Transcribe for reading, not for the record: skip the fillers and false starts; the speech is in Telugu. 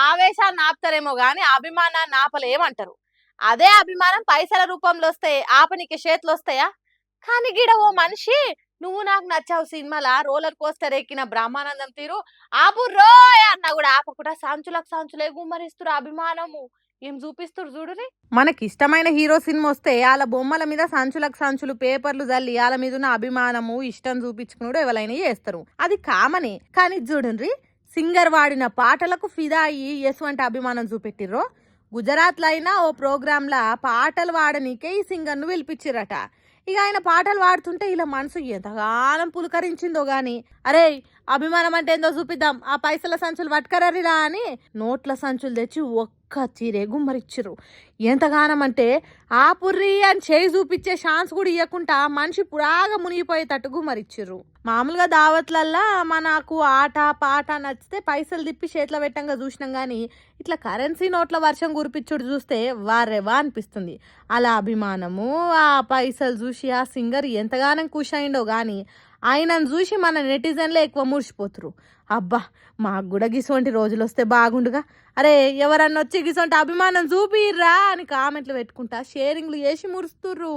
ఆవేశాన్ని ఆపుతారేమో గాని అభిమానాన్ని ఆపలేమంటారు. అదే అభిమానం పైసల రూపంలో వస్తే ఆపనీకి చేతులు వస్తాయా? కానీ గీడ ఓ మనిషి నువ్వు నాకు నచ్చావు సినిమాల రోలర్ కోస్టర్ ఎక్కిన బ్రహ్మానందం తీరు ఆపుర్రోయ్ అన్నా కూడా ఆపకుండా సంచులకు సంచులే గుమ్మరిస్తురు అభిమానము. ఏం చూపిస్తురు చూడురి. మనకి ఇష్టమైన హీరో సినిమా వస్తే వాళ్ళ బొమ్మల మీద సంచులకు సంచులు పేపర్లు జల్లి వాళ్ళ మీద ఉన్న అభిమానము ఇష్టం చూపించుకున్నాడు ఎవరైనా చేస్తారు. అది కామనే. కానీ చూడండి సింగర్ వాడిన పాటలకు ఫిదా అయ్యి ఎటువంటి అభిమానం చూపెట్టిర్రో. గుజరాత్లో అయినా ఓ ప్రోగ్రాంలా పాటలు వాడనీకే ఈ సింగర్ను పిలిపించిరట. ఇక ఆయన పాటలు పాడుతుంటే ఇలా మనసు ఎంతగానం పులకరించిందో గాని అరే అభిమానం అంటే ఏందో చూపిద్దాం ఆ పైసల సంచులు పట్టుకరరిరా అని నోట్ల సంచులు తెచ్చి ఒక్క చీరే గుమ్మరిచ్చిర్రు. ఎంతగానం అంటే ఆ పుర్రి అని చేయి చూపించే ఛాన్స్ కూడా ఇవ్వకుండా మనిషి పురాగా మునిగిపోయేటట్టు గుమ్మరిచ్చిర్రు. మామూలుగా దావత్లల్లా మనకు ఆట పాట నచ్చితే పైసలు తిప్పి చేతిలో పెట్టంగా చూసినాం గానీ ఇట్లా కరెన్సీ నోట్ల వర్షం కురిపించుడు చూస్తే వారెవా అనిపిస్తుంది. అలా అభిమానము ఆ పైసలు చూసి ఆ సింగర్ ఎంతగానం ఖుషి అయిండో గానీ ఆయనను చూసి మన నెటిజన్లే ఎక్కువ మురిసిపోతురు. అబ్బా మాకు కూడా గిసొంటి రోజులు వస్తే బాగుండుగా, అరే ఎవరన్నా వచ్చి గిసొంటి అభిమానం చూపిర్రా అని కామెంట్లు పెట్టుకుంటా షేరింగ్లు చేసి మురుస్తుర్రు.